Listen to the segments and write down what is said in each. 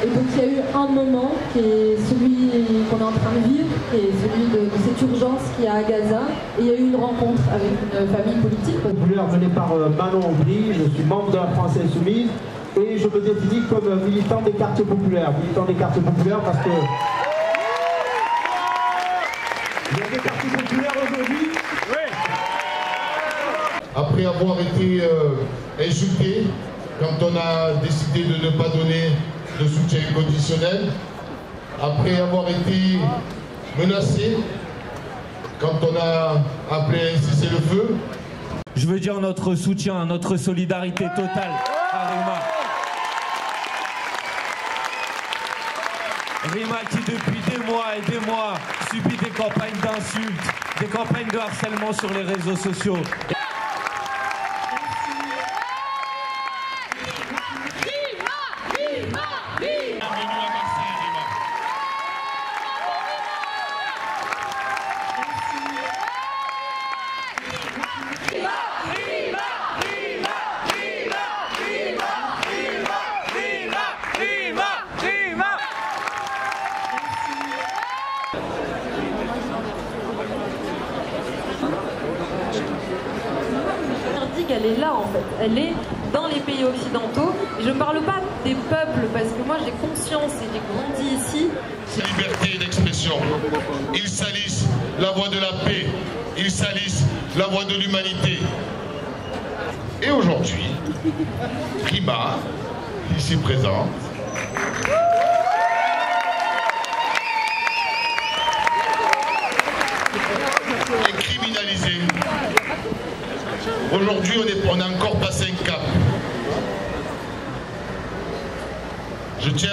Et donc il y a eu un moment qui est celui qu'on est en train de vivre, qui est celui de cette urgence qu'il y a à Gaza. Et il y a eu une rencontre avec une famille politique. Populaire menée par Manon Aubry, je suis membre de la France Insoumise et je me définis comme militant des quartiers populaires. Militant des quartiers populaires parce que il y a des quartiers populaires aujourd'hui. Oui. Après avoir été insulté, quand on a décidé de ne pas donner de soutien conditionnel, après avoir été menacé, quand on a appelé à un cessez-le-feu. Je veux dire notre soutien, notre solidarité totale à Rima. Rima qui depuis des mois et des mois subit des campagnes d'insultes, des campagnes de harcèlement sur les réseaux sociaux. Elle est là en fait, elle est dans les pays occidentaux. Et je ne parle pas des peuples parce que moi j'ai conscience et j'ai grandi ici. Liberté d'expression, ils salissent la voie de la paix, ils salissent la voie de l'humanité. Et aujourd'hui, Rima, ici présente, est criminalisée. Aujourd'hui, on a encore passé un cap. Je tiens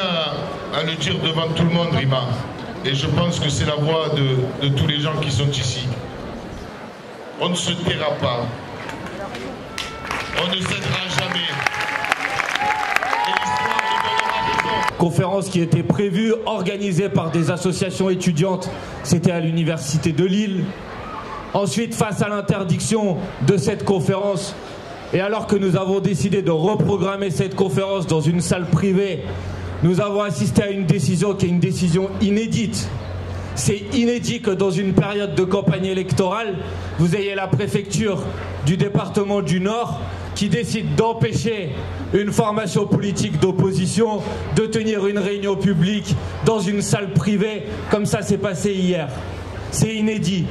à le dire devant tout le monde, Rima, et je pense que c'est la voix de tous les gens qui sont ici. On ne se taira pas. On ne cédera jamais. Et l'histoire nous donnera raison. Conférence qui était prévue, organisée par des associations étudiantes, c'était à l'université de Lille. Ensuite, face à l'interdiction de cette conférence, et alors que nous avons décidé de reprogrammer cette conférence dans une salle privée, nous avons assisté à une décision qui est une décision inédite. C'est inédit que dans une période de campagne électorale, vous ayez la préfecture du département du Nord qui décide d'empêcher une formation politique d'opposition de tenir une réunion publique dans une salle privée, comme ça s'est passé hier. C'est inédit.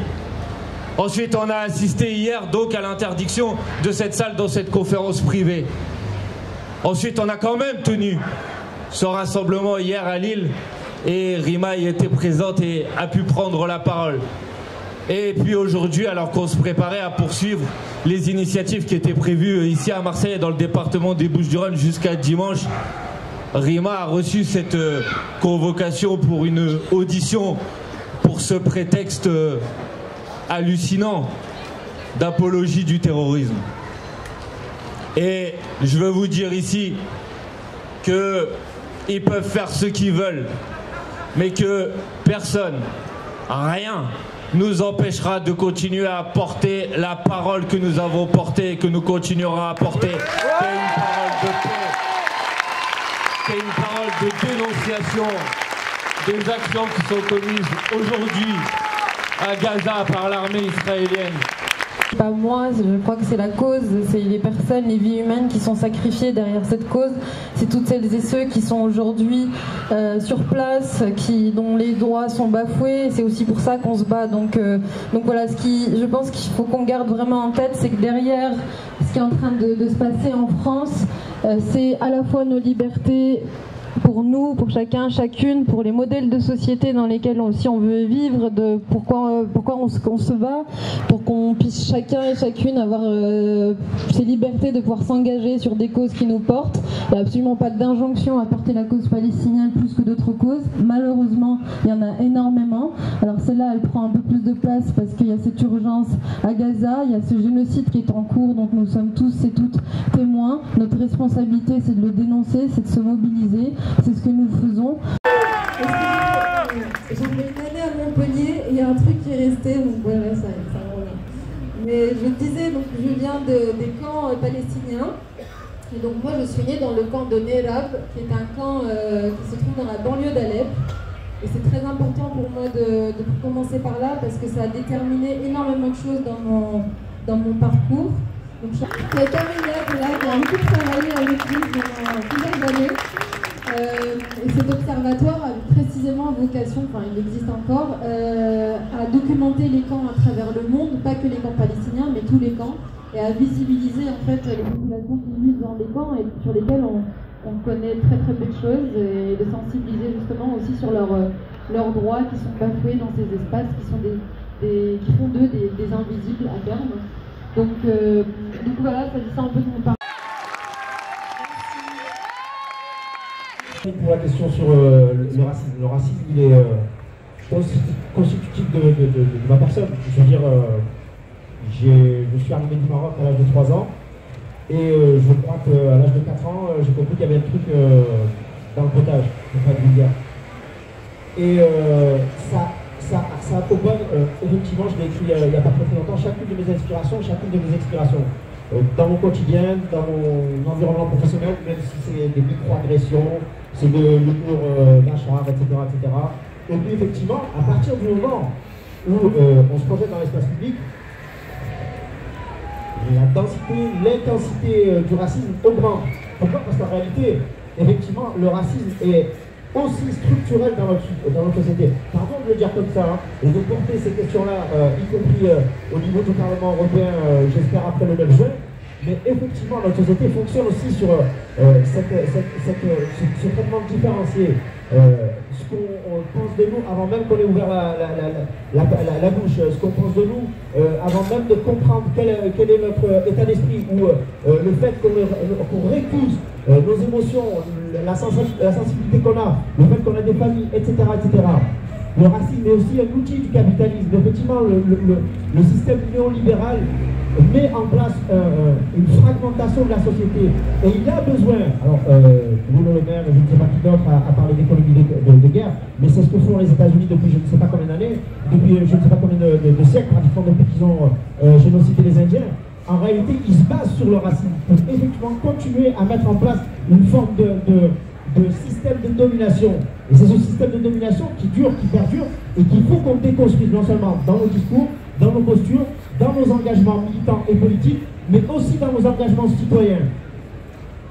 Ensuite, on a assisté hier donc à l'interdiction de cette salle dans cette conférence privée. Ensuite, on a quand même tenu ce rassemblement hier à Lille et Rima y était présente et a pu prendre la parole. Et puis aujourd'hui, alors qu'on se préparait à poursuivre les initiatives qui étaient prévues ici à Marseille et dans le département des Bouches-du-Rhône jusqu'à dimanche, Rima a reçu cette convocation pour une audition pour ce prétexte hallucinant d'apologie du terrorisme. Et je veux vous dire ici qu'ils peuvent faire ce qu'ils veulent, mais que personne, rien, nous empêchera de continuer à porter la parole que nous avons portée et que nous continuerons à porter, qui est une parole de paix, qui est une parole de dénonciation des actions qui sont commises aujourd'hui à Gaza par l'armée israélienne. Pas moi, je crois que c'est la cause, c'est les personnes, les vies humaines qui sont sacrifiées derrière cette cause. C'est toutes celles et ceux qui sont aujourd'hui sur place, dont les droits sont bafoués. C'est aussi pour ça qu'on se bat. Donc voilà, je pense qu'il faut qu'on garde vraiment en tête, c'est que derrière ce qui est en train de se passer en France, c'est à la fois nos libertés pour nous, pour chacun, chacune, pour les modèles de société dans lesquels aussi on veut vivre, de pourquoi on se bat, pour qu'on puisse chacun et chacune avoir ces libertés de pouvoir s'engager sur des causes qui nous portent. Il n'y a absolument pas d'injonction à porter la cause palestinienne plus que d'autres causes. Malheureusement, il y en a énormément. Alors celle-là, elle prend un peu plus de place parce qu'il y a cette urgence à Gaza, il y a ce génocide qui est en cours, donc nous sommes tous et toutes témoins. Notre responsabilité, c'est de le dénoncer, c'est de se mobiliser. C'est ce que nous faisons. J'ai fait une année à Montpellier et il y a un truc qui est resté, donc voilà, ça revient. Mais je disais, donc je viens des camps palestiniens. Et donc moi je suis née dans le camp de Nerab, qui est un camp qui se trouve dans la banlieue d'Alep. Et c'est très important pour moi de commencer par là parce que ça a déterminé énormément de choses dans mon parcours. Donc je suis Camilla qui a beaucoup travaillé à l'église pendant plusieurs années. Et cet observatoire a précisément vocation, enfin il existe encore, à documenter les camps à travers le monde, pas que les camps palestiniens, mais tous les camps, et à visibiliser en fait les populations qui vivent dans les camps et sur lesquelles on connaît très très peu de choses, et de sensibiliser justement aussi sur leurs droits qui sont bafoués dans ces espaces, qui font d'eux des invisibles à terme. Donc voilà, ça dit ça un peu de mon parcours. Pour la question sur le racisme. Le racisme, il est constitutif de ma personne. Je veux dire, je suis arrivé du Maroc à l'âge de 3 ans et je crois qu'à l'âge de 4 ans, j'ai compris qu'il y avait un truc dans le potage, pour pas vulgaire. Et ça accompagne, effectivement, je l'ai écrit il n'y a pas très longtemps, chacune de mes inspirations, chacune de mes expirations. Dans mon quotidien, dans mon environnement professionnel, même si c'est des micro-agressions, c'est de l'humour mâchoire, etc., etc. Et puis effectivement, à partir du moment où on se projette dans l'espace public, la densité, l'intensité du racisme augmente. Pourquoi? Parce qu'en réalité, effectivement, le racisme est aussi structurel dans notre société. Pardon de le dire comme ça, hein, et de porter ces questions-là, y compris au niveau du Parlement européen, j'espère après le 9 juin, mais effectivement notre société fonctionne aussi sur ce traitement différencié. Ce qu'on pense de nous avant même qu'on ait ouvert la bouche, ce qu'on pense de nous avant même de comprendre quel est notre état d'esprit, ou le fait qu'on récuse nos émotions, la sensibilité qu'on a, le fait qu'on a des familles, etc., etc. Le racisme est aussi un outil du capitalisme. Effectivement, le système néolibéral met en place une fragmentation de la société. Et il y a besoin, alors Bruno Le Maire, je ne sais pas qui d'autre, a parlé d'économie de guerre, mais c'est ce que font les États-Unis depuis je ne sais pas combien d'années, depuis je ne sais pas combien de siècles, pratiquement depuis qu'ils ont génocidé les Indiens. En réalité, ils se basent sur le racisme pour effectivement continuer à mettre en place une forme de système de domination. Et c'est ce système de domination qui dure, qui perdure, et qu'il faut qu'on déconstruise non seulement dans nos discours, dans nos postures, dans nos engagements militants et politiques, mais aussi dans nos engagements citoyens.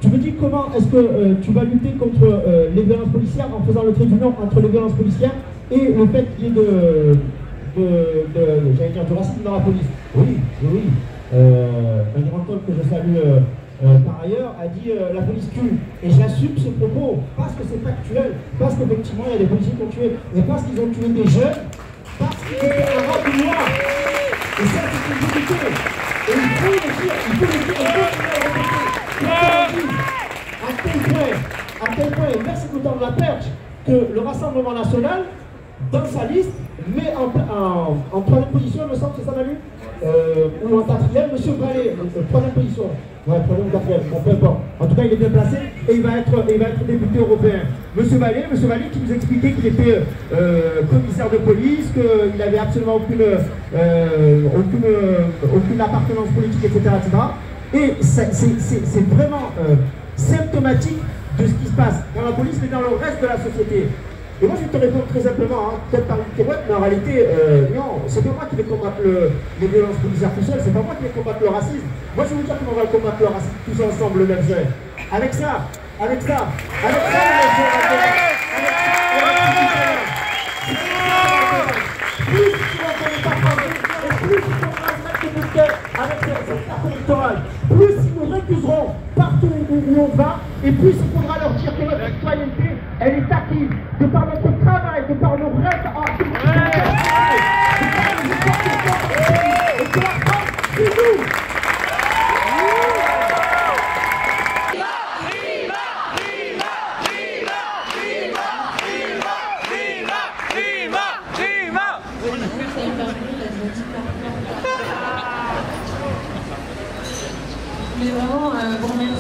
Tu me dis comment est-ce que tu vas lutter contre les violences policières en faisant le trait d'union entre les violences policières et le fait qu'il y ait j'allais dire, du racisme dans la police. Oui, oui. Un grand homme que je salue par ailleurs a dit la police tue. Et j'assume ce propos parce que c'est factuel, parce qu'effectivement il y a des policiers qui ont tué, et parce qu'ils ont tué des jeunes, parce qu'ils étaient un robe noir. Et ça c'est une vérité. Et il faut le dire, il faut le dire, il faut le répéter. À quel point, et merci Goutan de la Perche, que le Rassemblement National, dans sa liste, met en troisième position, il me semble, c'est ça Manu, ou en quatrième, M. Vallée, troisième position. Ouais, troisième ou quatrième, bon, peu importe. En tout cas, il est bien placé et il va être député européen. M. Vallée qui nous expliquait qu'il était commissaire de police, qu'il n'avait absolument aucune appartenance politique, etc. Et c'est vraiment symptomatique de ce qui se passe dans la police, mais dans le reste de la société. Et moi je vais te répondre très simplement, hein, peut-être par une pirouette, mais en réalité, non, c'est pas moi qui vais combattre les violences policières tout seul, c'est pas moi qui vais combattre le racisme. Moi je vais vous dire comment on va combattre le racisme tous ensemble le 9 juin. Avec ça, le 9 juin, plus tu n'entendais pas parler, et plus tu pourras mettre tes bouquets avec cette carte électorale, plus ils nous récuseront partout où on va, et plus il faudra leur dire que notre citoyenneté, elle est acquise de par notre travail, de par nos rêves artistiques, de par nos efforts et que la France, c'est nous. Mais vraiment, vous remercier